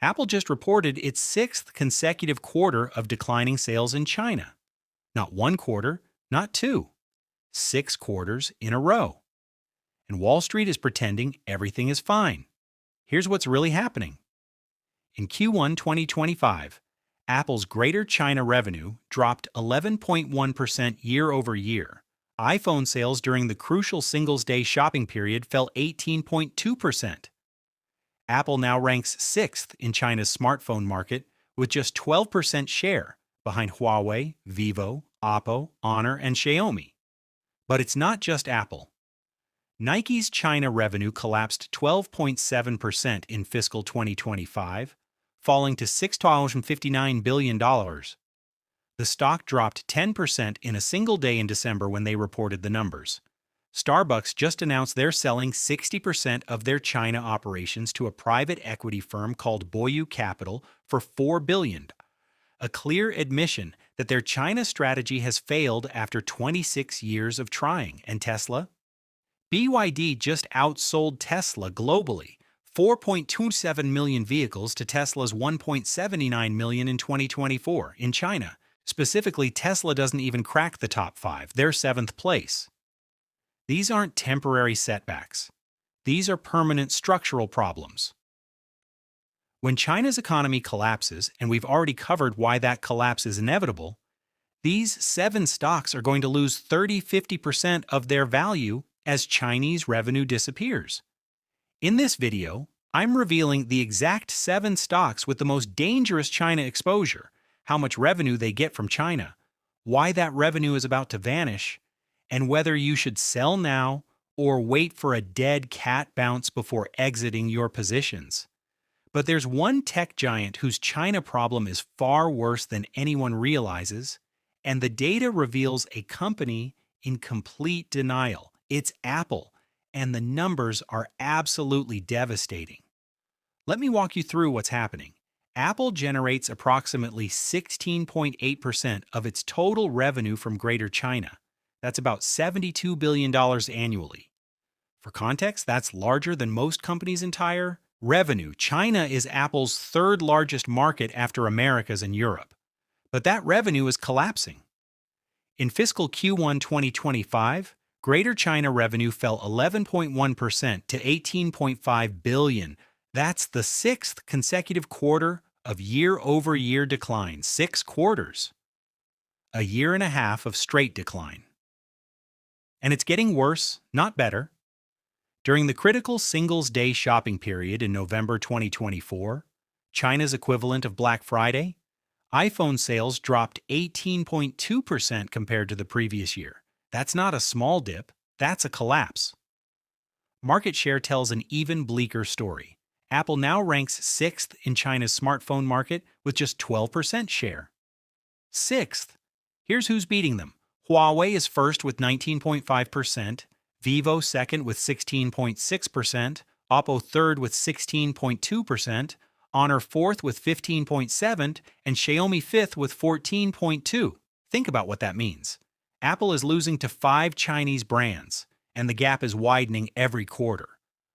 Apple just reported its sixth consecutive quarter of declining sales in China. Not one quarter, not two, 6 quarters in a row. And Wall Street is pretending everything is fine. Here's what's really happening. In Q1 2025, Apple's Greater China revenue dropped 11.1% year over year. iPhone sales during the crucial Singles' Day shopping period fell 18.2%. Apple now ranks sixth in China's smartphone market with just 12% share, behind Huawei, Vivo, Oppo, Honor, and Xiaomi. But it's not just Apple. Nike's China revenue collapsed 12.7% in fiscal 2025, falling to $659 billion. The stock dropped 10% in a single day in December when they reported the numbers. Starbucks just announced they're selling 60% of their China operations to a private equity firm called Boyu Capital for $4 billion. A clear admission that their China strategy has failed after 26 years of trying. And Tesla? BYD just outsold Tesla globally, 4.27 million vehicles to Tesla's 1.79 million in 2024 in China. Specifically, Tesla doesn't even crack the top 5, they're 7th place. These aren't temporary setbacks. These are permanent structural problems. When China's economy collapses, and we've already covered why that collapse is inevitable, these 7 stocks are going to lose 30–50% of their value as Chinese revenue disappears. In this video, I'm revealing the exact 7 stocks with the most dangerous China exposure, how much revenue they get from China, why that revenue is about to vanish, and whether you should sell now or wait for a dead cat bounce before exiting your positions. But there's one tech giant whose China problem is far worse than anyone realizes, and the data reveals a company in complete denial. It's Apple, and the numbers are absolutely devastating. Let me walk you through what's happening. Apple generates approximately 16.8% of its total revenue from Greater China. That's about $72 billion annually. For context, that's larger than most companies' entire revenue. China is Apple's third largest market after Americas and Europe. But that revenue is collapsing. In fiscal Q1 2025, Greater China revenue fell 11.1% to $18.5 billion. That's the 6th consecutive quarter of year-over-year decline, 6 quarters. A year and a half of straight decline. And it's getting worse, not better. During the critical Singles' Day shopping period in November 2024, China's equivalent of Black Friday, iPhone sales dropped 18.2% compared to the previous year. That's not a small dip, that's a collapse. Market share tells an even bleaker story. Apple now ranks 6th in China's smartphone market with just 12% share. 6th. Here's who's beating them. Huawei is first with 19.5%, Vivo second with 16.6%, Oppo third with 16.2%, Honor fourth with 15.7%, and Xiaomi fifth with 14.2%. Think about what that means. Apple is losing to 5 Chinese brands, and the gap is widening every quarter.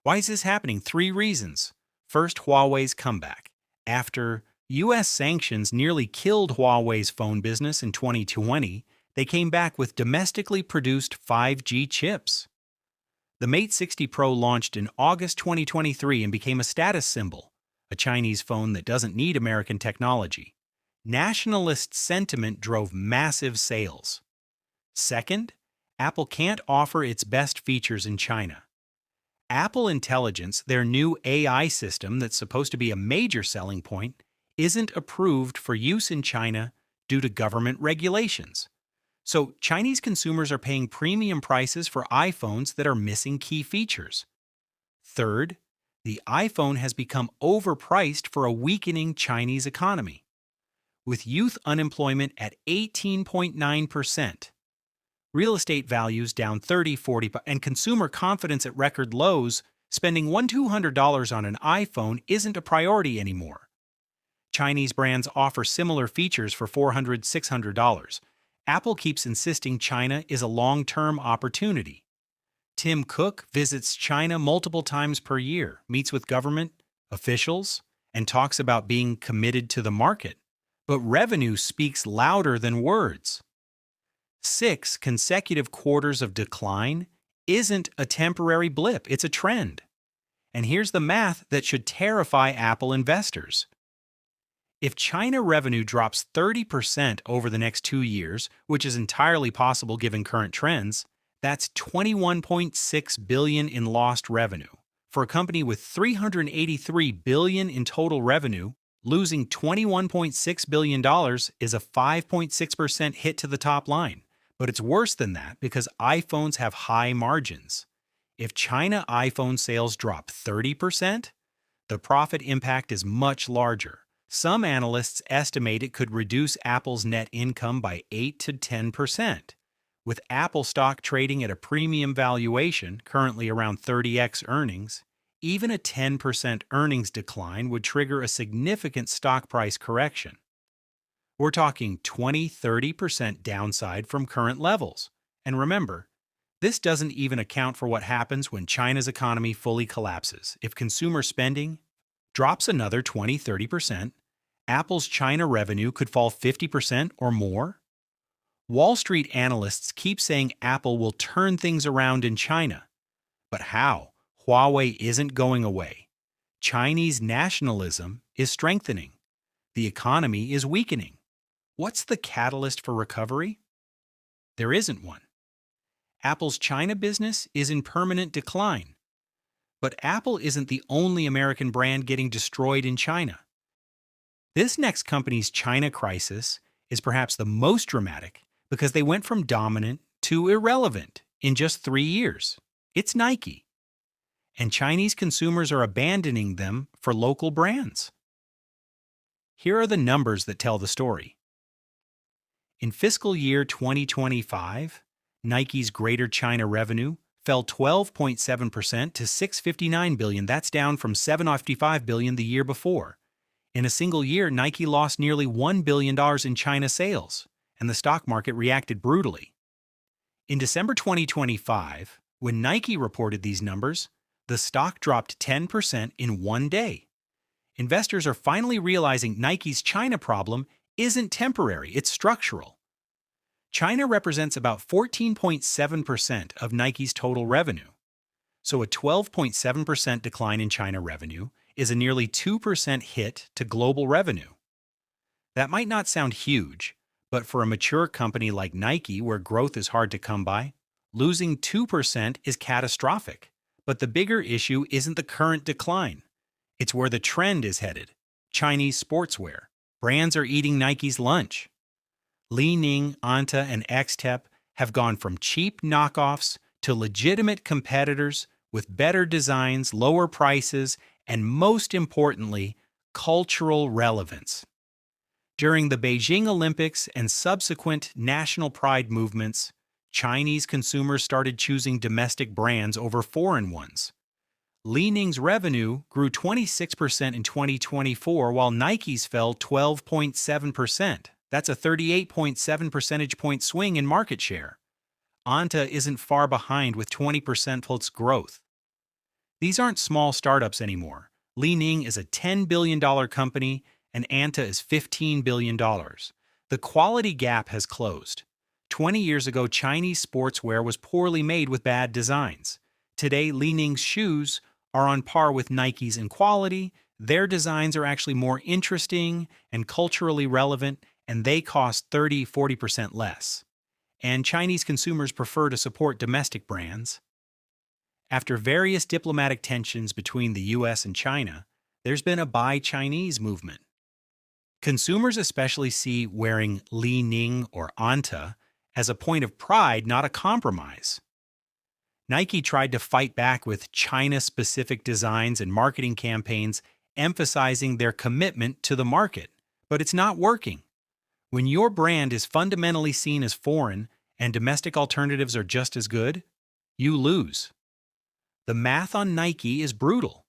Why is this happening? 3 reasons. First, Huawei's comeback. After U.S. sanctions nearly killed Huawei's phone business in 2020, they came back with domestically produced 5G chips. The Mate 60 Pro launched in August 2023 and became a status symbol, a Chinese phone that doesn't need American technology. Nationalist sentiment drove massive sales. Second, Apple can't offer its best features in China. Apple Intelligence, their new AI system that's supposed to be a major selling point, isn't approved for use in China due to government regulations. So Chinese consumers are paying premium prices for iPhones that are missing key features. Third, the iPhone has become overpriced for a weakening Chinese economy. With youth unemployment at 18.9%, real estate values down 30–40%, and consumer confidence at record lows, spending $100–200 on an iPhone isn't a priority anymore. Chinese brands offer similar features for $400–600. Apple keeps insisting China is a long-term opportunity. Tim Cook visits China multiple times per year, meets with government officials, and talks about being committed to the market, but revenue speaks louder than words. 6 consecutive quarters of decline isn't a temporary blip, it's a trend. And here's the math that should terrify Apple investors. If China revenue drops 30% over the next 2 years, which is entirely possible given current trends, that's $21.6 billion in lost revenue. For a company with $383 billion in total revenue, losing $21.6 billion is a 5.6% hit to the top line. But it's worse than that because iPhones have high margins. If China iPhone sales drop 30%, the profit impact is much larger. Some analysts estimate it could reduce Apple's net income by 8 to 10%. With Apple stock trading at a premium valuation, currently around 30x earnings, even a 10% earnings decline would trigger a significant stock price correction. We're talking 20–30% downside from current levels. And remember, this doesn't even account for what happens when China's economy fully collapses. If consumer spending drops another 20–30%, Apple's China revenue could fall 50% or more. Wall Street analysts keep saying Apple will turn things around in China. But how? Huawei isn't going away. Chinese nationalism is strengthening. The economy is weakening. What's the catalyst for recovery? There isn't one. Apple's China business is in permanent decline. But Apple isn't the only American brand getting destroyed in China. This next company's China crisis is perhaps the most dramatic because they went from dominant to irrelevant in just 3 years. It's Nike. And Chinese consumers are abandoning them for local brands. Here are the numbers that tell the story. In fiscal year 2025, Nike's Greater China revenue fell 12.7% to $659 billion. That's down from $755 billion the year before. In a single year, Nike lost nearly $1 billion in China sales, and the stock market reacted brutally. In December 2025, when Nike reported these numbers, the stock dropped 10% in one day. Investors are finally realizing Nike's China problem isn't temporary, it's structural. China represents about 14.7% of Nike's total revenue. So a 12.7% decline in China revenue is a nearly 2% hit to global revenue. That might not sound huge, but for a mature company like Nike where growth is hard to come by, losing 2% is catastrophic. But the bigger issue isn't the current decline. It's where the trend is headed. Chinese sportswear. Brands are eating Nike's lunch. Ning, Anta, and Xtep have gone from cheap knockoffs to legitimate competitors with better designs, lower prices, and most importantly, cultural relevance. During the Beijing Olympics and subsequent national pride movements, Chinese consumers started choosing domestic brands over foreign ones. Ning's revenue grew 26% in 2024, while Nike's fell 12.7%. That's a 38.7 percentage point swing in market share. Anta isn't far behind with 20% plus growth. These aren't small startups anymore. Ning is a $10 billion company, and Anta is $15 billion. The quality gap has closed. 20 years ago, Chinese sportswear was poorly made with bad designs. Today, Ning's shoes are on par with Nike's in quality. Their designs are actually more interesting and culturally relevant, and they cost 30–40% less. And Chinese consumers prefer to support domestic brands. After various diplomatic tensions between the US and China, there's been a Buy Chinese movement. Consumers especially see wearing Ning or Anta as a point of pride, not a compromise. Nike tried to fight back with China-specific designs and marketing campaigns emphasizing their commitment to the market, but it's not working. When your brand is fundamentally seen as foreign and domestic alternatives are just as good, you lose. The math on Nike is brutal.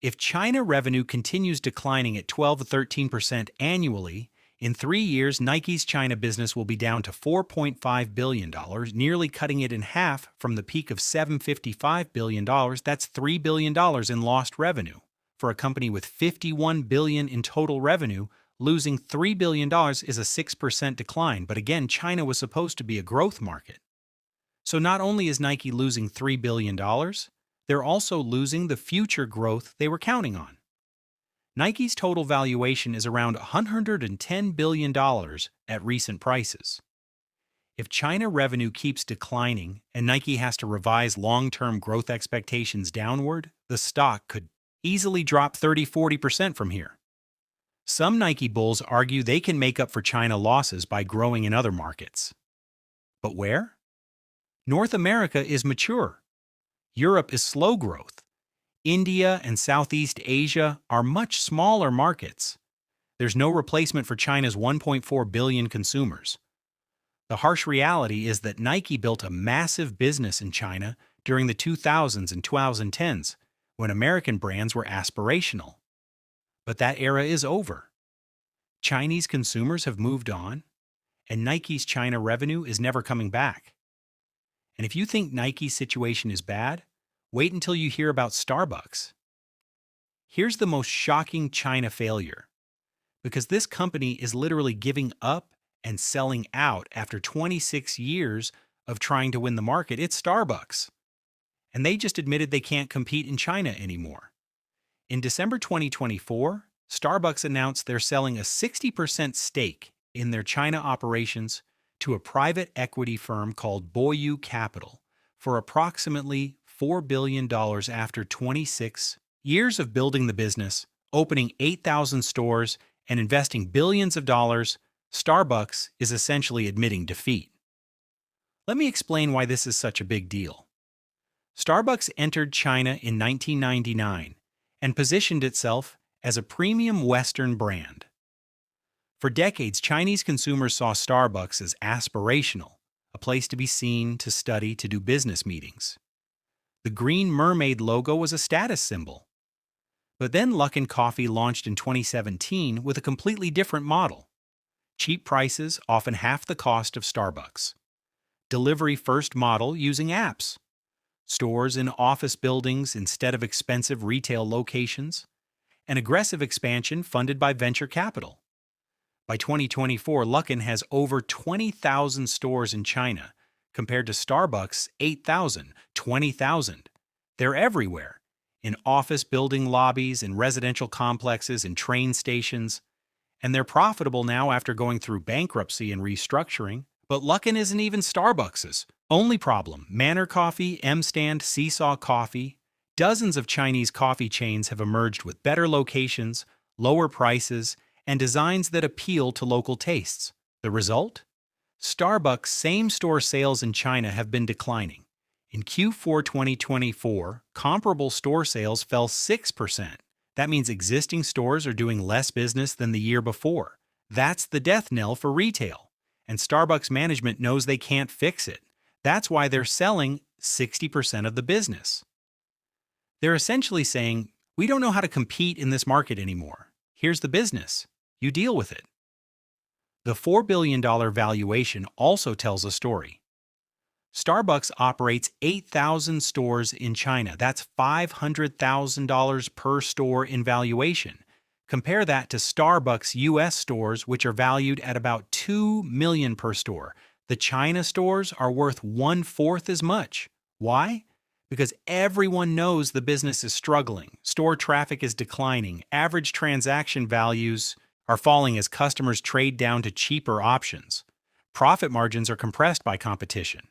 If China revenue continues declining at 12–13% annually, in 3 years, Nike's China business will be down to $4.5 billion, nearly cutting it in half from the peak of $755 billion. That's $3 billion in lost revenue. for a company with $51 billion in total revenue, losing $3 billion is a 6% decline. But again, China was supposed to be a growth market. So not only is Nike losing $3 billion, they're also losing the future growth they were counting on. Nike's total valuation is around $110 billion at recent prices. If China revenue keeps declining and Nike has to revise long-term growth expectations downward, the stock could easily drop 30–40% from here. Some Nike bulls argue they can make up for China losses by growing in other markets. But where? North America is mature. Europe is slow growth. India and Southeast Asia are much smaller markets. There's no replacement for China's 1.4 billion consumers. The harsh reality is that Nike built a massive business in China during the 2000s and 2010s, when American brands were aspirational. But that era is over. Chinese consumers have moved on, and Nike's China revenue is never coming back. And if you think Nike's situation is bad, wait until you hear about Starbucks. Here's the most shocking China failure. Because this company is literally giving up and selling out after 26 years of trying to win the market, it's Starbucks. And they just admitted they can't compete in China anymore. In December 2024, Starbucks announced they're selling a 60% stake in their China operations to a private equity firm called Boyu Capital for approximately $4 billion after 26 years of building the business, opening 8,000 stores, and investing billions of dollars. Starbucks is essentially admitting defeat. Let me explain why this is such a big deal. Starbucks entered China in 1999 and positioned itself as a premium Western brand. For decades, Chinese consumers saw Starbucks as aspirational, a place to be seen, to study, to do business meetings. The green mermaid logo was a status symbol. But then Luckin Coffee launched in 2017 with a completely different model. Cheap prices, often half the cost of Starbucks. Delivery-first model using apps. Stores in office buildings instead of expensive retail locations. An aggressive expansion funded by venture capital. By 2024, Luckin has over 20,000 stores in China, compared to Starbucks' 8,000, 20,000. They're everywhere, in office building lobbies, in residential complexes, in train stations. And they're profitable now after going through bankruptcy and restructuring. But Luckin isn't even Starbucks's only problem. Manor Coffee, M-Stand, Seesaw Coffee. Dozens of Chinese coffee chains have emerged with better locations, lower prices, and designs that appeal to local tastes. The result? Starbucks' same-store sales in China have been declining. In Q4 2024, comparable store sales fell 6%. That means existing stores are doing less business than the year before. That's the death knell for retail. And Starbucks management knows they can't fix it. That's why they're selling 60% of the business. They're essentially saying, we don't know how to compete in this market anymore. Here's the business. You deal with it. The $4 billion valuation also tells a story. Starbucks operates 8,000 stores in China. That's $500,000 per store in valuation. Compare that to Starbucks U.S. stores, which are valued at about $2 million per store. The China stores are worth 1/4 as much. Why? Because everyone knows the business is struggling. Store traffic is declining. Average transaction values are falling as customers trade down to cheaper options. Profit margins are compressed by competition.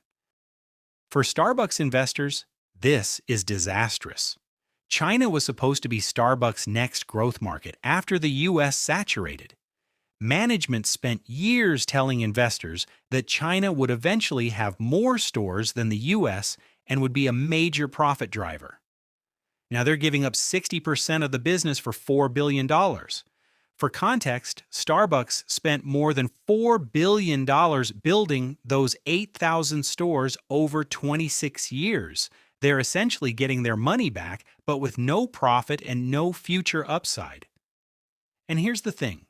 For Starbucks investors, this is disastrous. China was supposed to be Starbucks' next growth market after the U.S. saturated. Management spent years telling investors that China would eventually have more stores than the U.S. and would be a major profit driver. Now they're giving up 60% of the business for $4 billion. For context, Starbucks spent more than $4 billion building those 8,000 stores over 26 years. They're essentially getting their money back, but with no profit and no future upside. And here's the thing.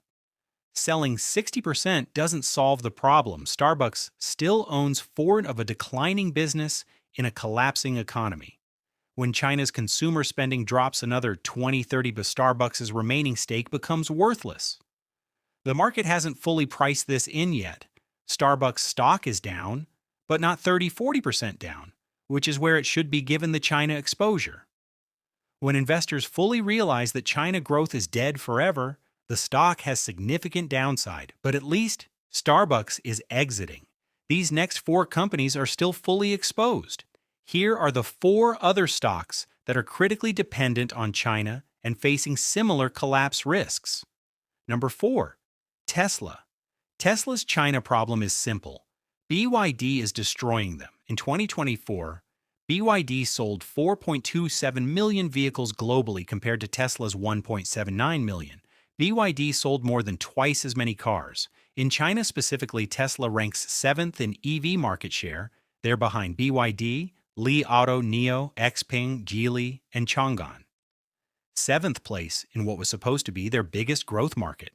Selling 60% doesn't solve the problem. Starbucks still owns 4 of a declining business in a collapsing economy. When China's consumer spending drops another 20-30, but Starbucks' remaining stake becomes worthless. The market hasn't fully priced this in yet. Starbucks stock is down, but not 30-40% down, which is where it should be given the China exposure. When investors fully realize that China growth is dead forever, the stock has significant downside, but at least Starbucks is exiting. These next 4 companies are still fully exposed. Here are the 4 other stocks that are critically dependent on China and facing similar collapse risks. Number 4. Tesla. Tesla's China problem is simple. BYD is destroying them. In 2024, BYD sold 4.27 million vehicles globally compared to Tesla's 1.79 million. BYD sold more than twice as many cars. In China specifically, Tesla ranks 7th in EV market share. They're behind BYD, Li Auto, NIO, Xpeng, Geely, and Chang'an. 7th place in what was supposed to be their biggest growth market.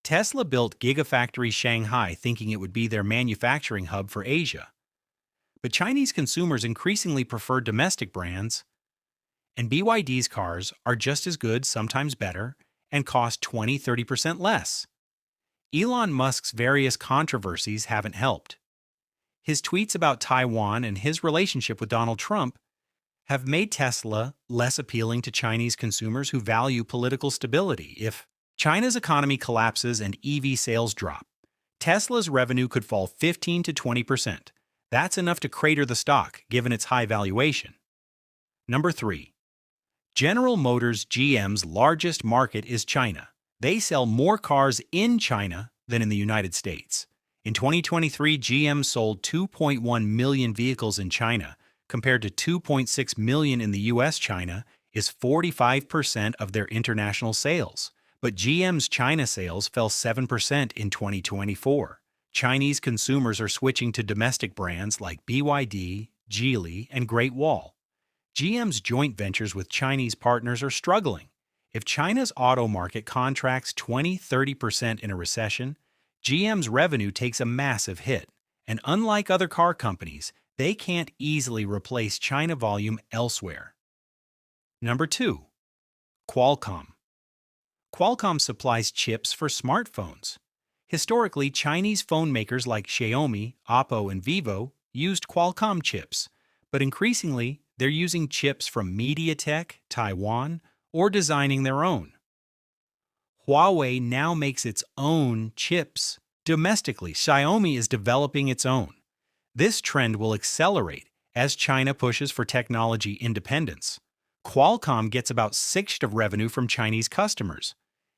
Tesla built Gigafactory Shanghai thinking it would be their manufacturing hub for Asia. But Chinese consumers increasingly prefer domestic brands, and BYD's cars are just as good, sometimes better, and cost 20-30% less. Elon Musk's various controversies haven't helped. His tweets about Taiwan and his relationship with Donald Trump have made Tesla less appealing to Chinese consumers who value political stability. If China's economy collapses and EV sales drop, Tesla's revenue could fall 15-20%. That's enough to crater the stock, given its high valuation. Number 3. General Motors GM's largest market is China. They sell more cars in China than in the United States. In 2023, GM sold 2.1 million vehicles in China, compared to 2.6 million in the US. China is 45% of their international sales, but GM's China sales fell 7% in 2024. Chinese consumers are switching to domestic brands like BYD, Geely, and Great Wall. GM's joint ventures with Chinese partners are struggling. If China's auto market contracts 20-30% in a recession, GM's revenue takes a massive hit. And unlike other car companies, they can't easily replace China volume elsewhere. Number 2. Qualcomm. Qualcomm supplies chips for smartphones. Historically, Chinese phone makers like Xiaomi, Oppo, and Vivo used Qualcomm chips, but increasingly, they're using chips from MediaTek, Taiwan, or designing their own. Huawei now makes its own chips domestically. Xiaomi is developing its own. This trend will accelerate as China pushes for technology independence. Qualcomm gets about 1/6 of revenue from Chinese customers.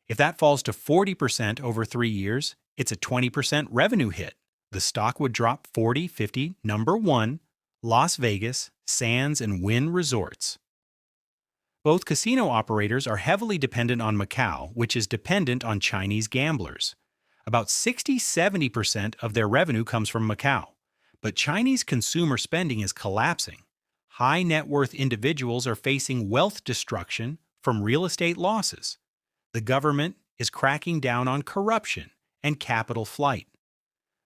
If that falls to 40% over 3 years, it's a 20% revenue hit. The stock would drop 40-50. Number 1. Las Vegas, Sands, and Wynn Resorts. Both casino operators are heavily dependent on Macau, which is dependent on Chinese gamblers. About 60-70% of their revenue comes from Macau. But Chinese consumer spending is collapsing. High net worth individuals are facing wealth destruction from real estate losses. The government is cracking down on corruption and capital flight.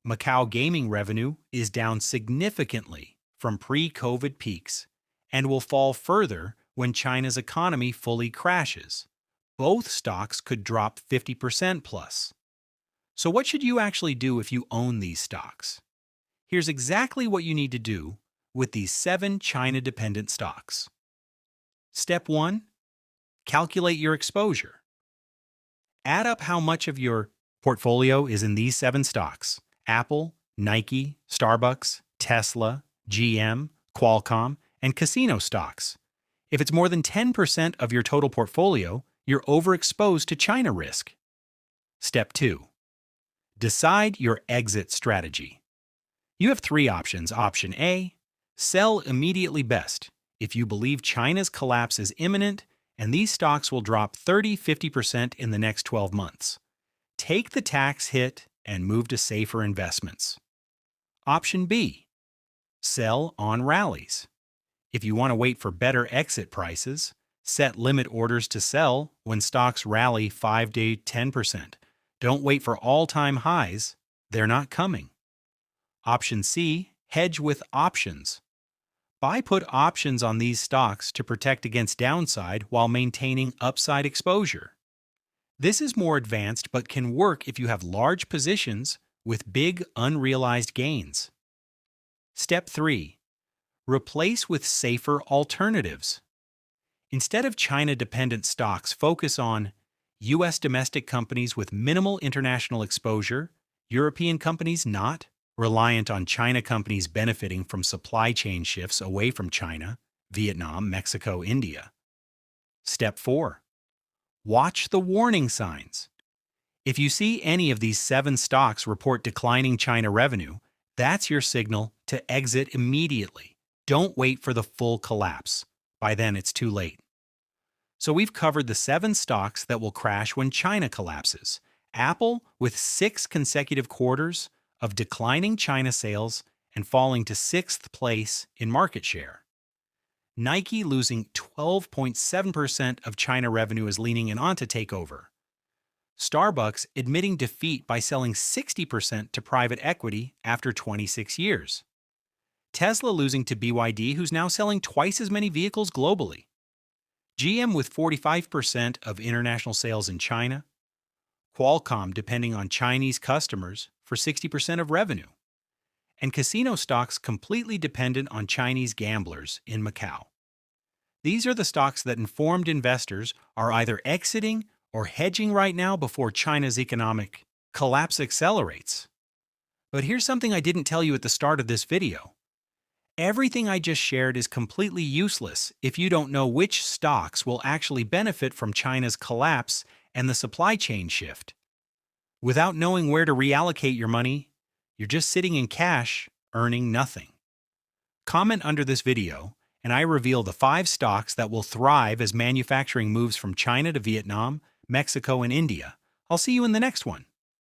Macau gaming revenue is down significantly from pre-COVID peaks and will fall further when China's economy fully crashes. Both stocks could drop 50% plus. So what should you actually do if you own these stocks? Here's exactly what you need to do with these 7 China-dependent stocks. Step 1. Calculate your exposure. Add up how much of your portfolio is in these 7 stocks: Apple, Nike, Starbucks, Tesla, GM, Qualcomm, and casino stocks. If it's more than 10% of your total portfolio, you're overexposed to China risk. Step 2. Decide your exit strategy. You have 3 options. Option A, sell immediately best if you believe China's collapse is imminent and these stocks will drop 30-50% in the next 12 months. Take the tax hit and move to safer investments. Option B, sell on rallies. If you want to wait for better exit prices, set limit orders to sell when stocks rally 5-10%. Don't wait for all-time highs. They're not coming. Option C, hedge with options. Buy put options on these stocks to protect against downside while maintaining upside exposure. This is more advanced but can work if you have large positions with big unrealized gains. Step 3. Replace with safer alternatives. Instead of China-dependent stocks, focus on U.S. domestic companies with minimal international exposure, European companies not, reliant on China companies benefiting from supply chain shifts away from China, Vietnam, Mexico, India. Step 4. Watch the warning signs. If you see any of these 7 stocks report declining China revenue, that's your signal to exit immediately. Don't wait for the full collapse. By then, it's too late. So we've covered the 7 stocks that will crash when China collapses. Apple with 6 consecutive quarters of declining China sales and falling to 6th place in market share. Nike losing 12.7% of China revenue as Ning and Anta take over. Starbucks admitting defeat by selling 60% to private equity after 26 years. Tesla losing to BYD, who's now selling twice as many vehicles globally. GM with 45% of international sales in China. Qualcomm depending on Chinese customers for 60% of revenue. And casino stocks completely dependent on Chinese gamblers in Macau. These are the stocks that informed investors are either exiting or hedging right now before China's economic collapse accelerates. But here's something I didn't tell you at the start of this video. Everything I just shared is completely useless if you don't know which stocks will actually benefit from China's collapse and the supply chain shift. Without knowing where to reallocate your money, you're just sitting in cash, earning nothing. Comment under this video, and I reveal the 5 stocks that will thrive as manufacturing moves from China to Vietnam, Mexico, and India. I'll see you in the next one.